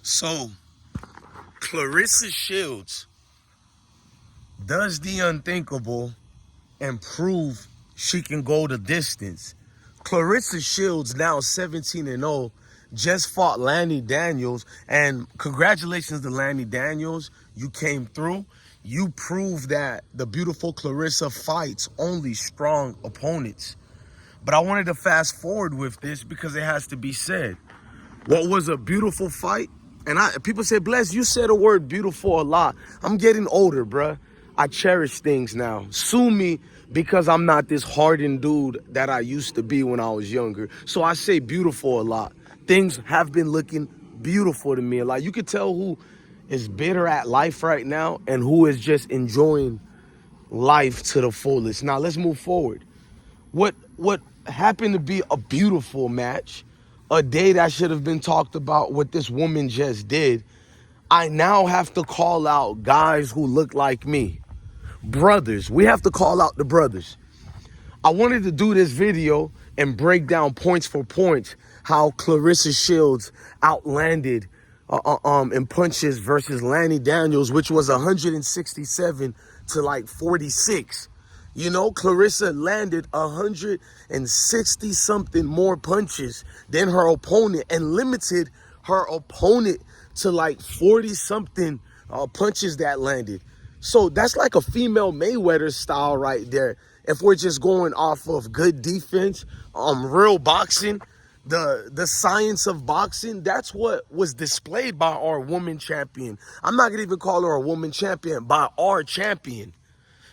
So, Claressa Shields does the unthinkable and prove she can go the distance. Claressa Shields, now 17-0, just fought Lani Daniels. And congratulations to Lani Daniels. You came through. You proved that the beautiful Claressa fights only strong opponents. But I wanted to fast forward with this because it has to be said. What was a beautiful fight? And people say, Bless, you said the word beautiful a lot. I'm getting older, bruh. I cherish things now. Sue me because I'm not this hardened dude that I used to be when I was younger. So I say beautiful a lot. Things have been looking beautiful to me a lot. You could tell who is bitter at life right now and who is just enjoying life to the fullest. Now let's move forward. What happened to be a beautiful match, a day that should have been talked about, what this woman just did, I now have to call out guys who look like me. Brothers. We have to call out the brothers. I wanted to do this video and break down points for points how Claressa Shields outlanded in punches versus Lani Daniels, which was 167 to like 46. You know, Claressa landed 160 something more punches than her opponent and limited her opponent to like 40 something punches that landed. So that's like a female Mayweather style right there. If we're just going off of good defense, real boxing, the science of boxing, that's what was displayed by our woman champion. I'm not gonna even call her a woman champion, by our champion.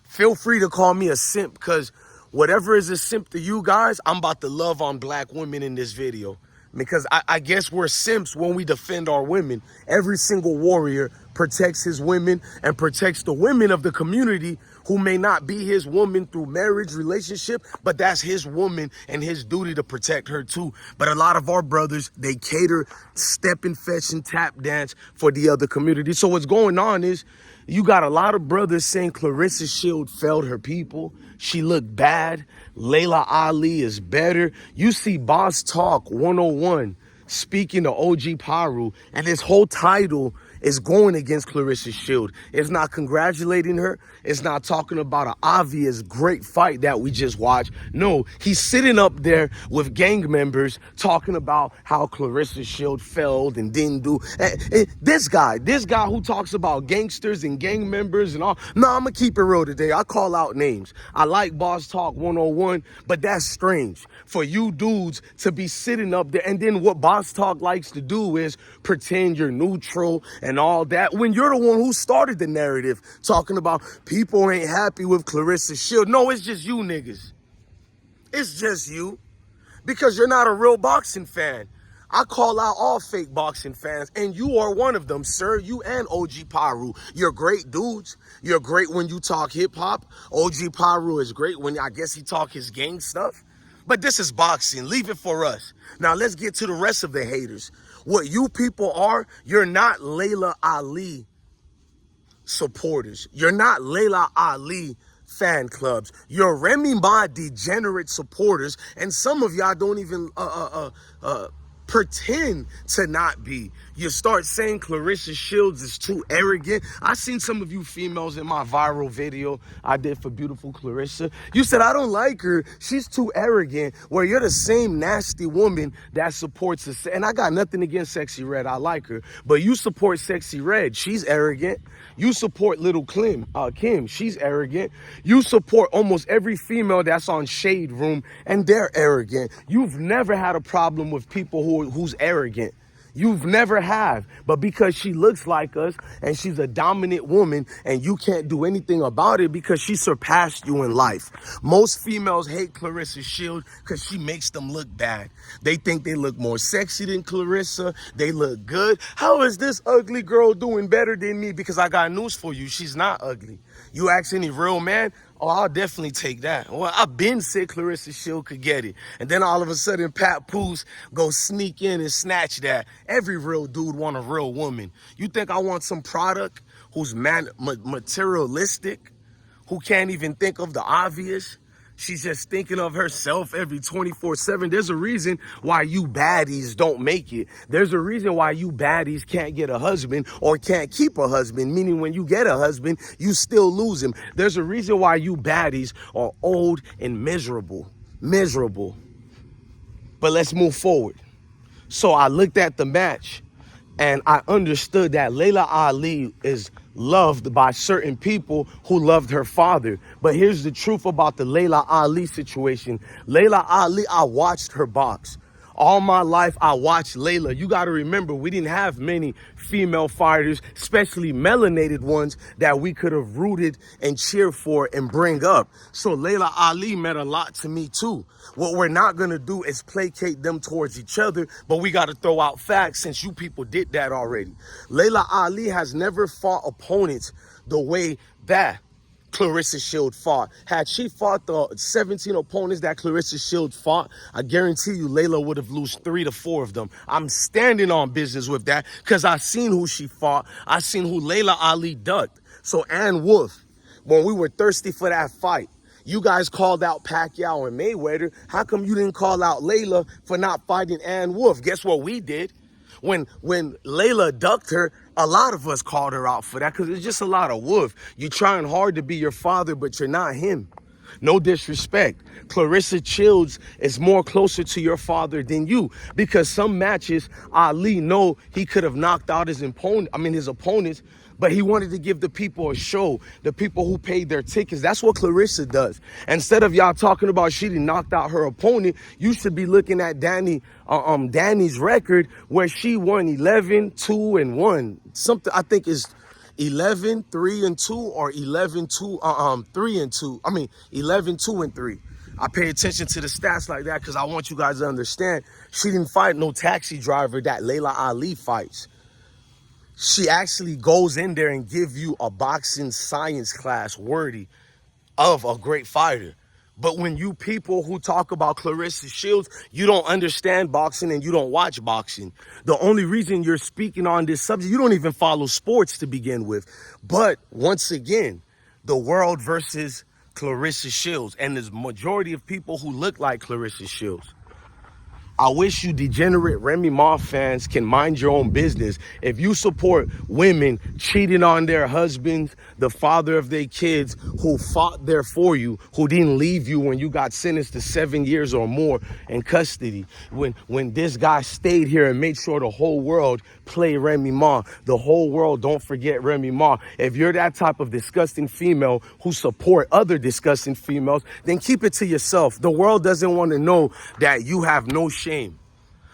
Feel free to call me a simp, because whatever is a simp to you guys, I'm about to love on black women in this video. Because I guess we're simps when we defend our women. Every single warrior protects his women and protects the women of the community who may not be his woman through marriage, relationship, but that's his woman and his duty to protect her too. But a lot of our brothers, they cater, step and fetch and tap dance for the other community. So what's going on is you got a lot of brothers saying Claressa Shields failed her people. She looked bad. Layla Ali is better. You see Boss Talk 101 speaking to OG Paru, and his whole title is going against Claressa Shields. It's not congratulating her. It's not talking about an obvious great fight that we just watched. No, he's sitting up there with gang members talking about how Claressa Shields failed and didn't do. This guy who talks about gangsters and gang members and all. No, I'm going to keep it real today. I call out names. I like Boss Talk 101, but that's strange for you dudes to be sitting up there. And then what Boss Talk likes to do is pretend you're neutral and all that, when you're the one who started the narrative talking about people ain't happy with Claressa Shields. No, it's just you niggas. It's just you. Because you're not a real boxing fan. I call out all fake boxing fans, and you are one of them, sir. You and OG Paru. You're great dudes. You're great when you talk hip-hop. OG Paru is great when I guess he talk his gang stuff. But this is boxing. Leave it for us. Now let's get to the rest of the haters. What you people are, you're not Layla Ali supporters. You're not Layla Ali fan clubs. You're Remy Ma degenerate supporters, and some of y'all don't even pretend to not be. You start saying Claressa Shields is too arrogant. I seen some of you females in my viral video I did for beautiful Claressa. You said, I don't like her. She's too arrogant. Well, you're the same nasty woman that supports us. And I got nothing against Sexy Red. I like her. But you support Sexy Red. She's arrogant. You support Little Kim. She's arrogant. You support almost every female that's on Shade Room, and they're arrogant. You've never had a problem with people who's arrogant. You've never have. But because she looks like us and she's a dominant woman and you can't do anything about it because she surpassed you in life. Most females hate Claressa Shields because she makes them look bad. They think they look more sexy than Claressa. They look good. How is this ugly girl doing better than me? Because I got news for you. She's not ugly. You ask any real man, oh, I'll definitely take that. Well, I've been said Claressa Shields could get it. And then all of a sudden, Pat Poos go sneak in and snatch that. Every real dude want a real woman. You think I want some product who's materialistic, who can't even think of the obvious? She's just thinking of herself every 24/7. There's a reason why you baddies don't make it. There's a reason why you baddies can't get a husband or can't keep a husband, meaning when you get a husband, you still lose him. There's a reason why you baddies are old and miserable. Miserable. But let's move forward. So I looked at the match and I understood that Laila Ali is loved by certain people who loved her father. But here's the truth about the Laila Ali situation. Laila Ali, I watched her box. All my life, I watched Laila. You got to remember, we didn't have many female fighters, especially melanated ones, that we could have rooted and cheered for and bring up. So Laila Ali meant a lot to me too. What we're not going to do is placate them towards each other, but we got to throw out facts since you people did that already. Laila Ali has never fought opponents the way that Claressa Shields fought. Had she fought the 17 opponents that Claressa Shields fought, I guarantee you Laila would have lost 3 to 4 of them. I'm standing on business with that because I seen who she fought. I seen who Laila Ali ducked. So Ann Wolf, when we were thirsty for that fight, you guys called out Pacquiao and Mayweather. How come you didn't call out Laila for not fighting Ann Wolf? Guess what we did? When Laila ducked her, a lot of us called her out for that because it's just a lot of woof. You're trying hard to be your father, but you're not him. No disrespect. Claressa Shields is more closer to your father than you because some matches, Ali know he could have knocked out his opponents, but he wanted to give the people a show, the people who paid their tickets. That's what Claressa does. Instead of y'all talking about she done knocked out her opponent, you should be looking at Danny's record where she won 11-2-1. Something I think is 11-3-2 or 11-2-3-2. 11-2-3. I pay attention to the stats like that because I want you guys to understand she didn't fight no taxi driver that Laila Ali fights. She actually goes in there and give you a boxing science class worthy of a great fighter. But when you people who talk about Claressa Shields, you don't understand boxing and you don't watch boxing. The only reason you're speaking on this subject, you don't even follow sports to begin with. But once again, the world versus Claressa Shields, and there's a majority of people who look like Claressa Shields. I wish you degenerate Remy Ma fans can mind your own business. If you support women cheating on their husbands, the father of their kids who fought there for you, who didn't leave you when you got sentenced to 7 years or more in custody, when this guy stayed here and made sure the whole world play Remy Ma, the whole world don't forget Remy Ma. If you're that type of disgusting female who support other disgusting females, then keep it to yourself. The world doesn't want to know that you have no shame.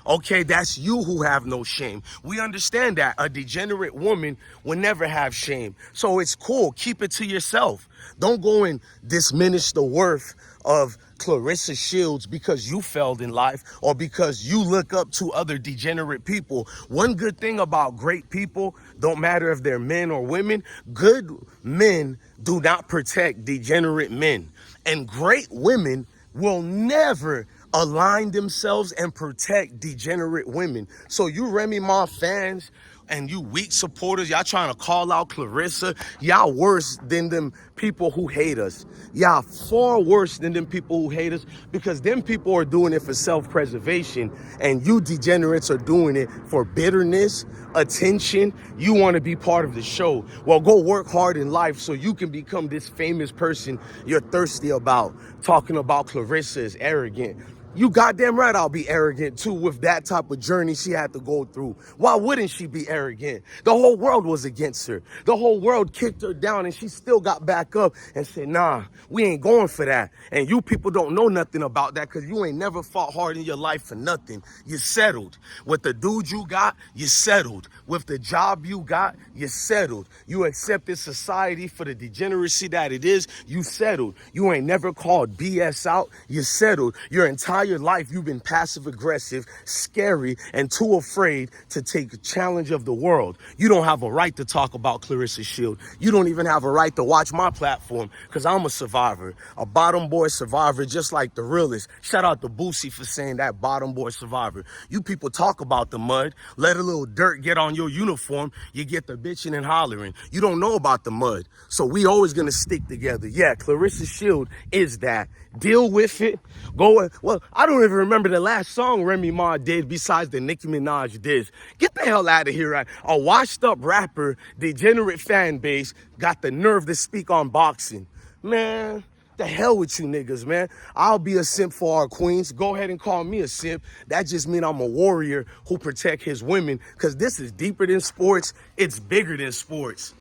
Okay, that's you who have no shame. We understand that a degenerate woman will never have shame. So it's cool. Keep it to yourself. Don't go and diminish the worth of Claressa Shields because you failed in life or because you look up to other degenerate people. One good thing about great people, don't matter if they're men or women, good men do not protect degenerate men. And great women will never align themselves and protect degenerate women. So you Remy Ma fans and you weak supporters, y'all trying to call out Claressa, y'all worse than them people who hate us. Y'all far worse than them people who hate us because them people are doing it for self-preservation and you degenerates are doing it for bitterness, attention. You want to be part of the show. Well, go work hard in life so you can become this famous person you're thirsty about. Talking about Claressa is arrogant. You goddamn right I'll be arrogant too with that type of journey she had to go through. Why wouldn't she be arrogant? The whole world was against her. The whole world kicked her down and she still got back up and said, nah, we ain't going for that. And you people don't know nothing about that because you ain't never fought hard in your life for nothing. You settled. With the dude you got, you settled. With the job you got, you settled. You accepted society for the degeneracy that it is, you settled. You ain't never called BS out, you settled. Your entire entire life, you've been passive aggressive, scary, and too afraid to take a challenge of the world. You don't have a right to talk about Claressa Shields. You don't even have a right to watch my platform because I'm a survivor, a bottom boy survivor, just like the realest. Shout out to Boosie for saying that, bottom boy survivor. You people talk about the mud, let a little dirt get on your uniform, you get the bitching and hollering. You don't know about the mud. So we always gonna stick together. Yeah, Claressa Shields is that. Deal with it. Well, I don't even remember the last song Remy Ma did besides the Nicki Minaj diss. Get the hell out of here. Right? A washed up rapper, degenerate fan base, got the nerve to speak on boxing. Man, the hell with you niggas, man. I'll be a simp for our queens. Go ahead and call me a simp. That just means I'm a warrior who protect his women, because this is deeper than sports. It's bigger than sports.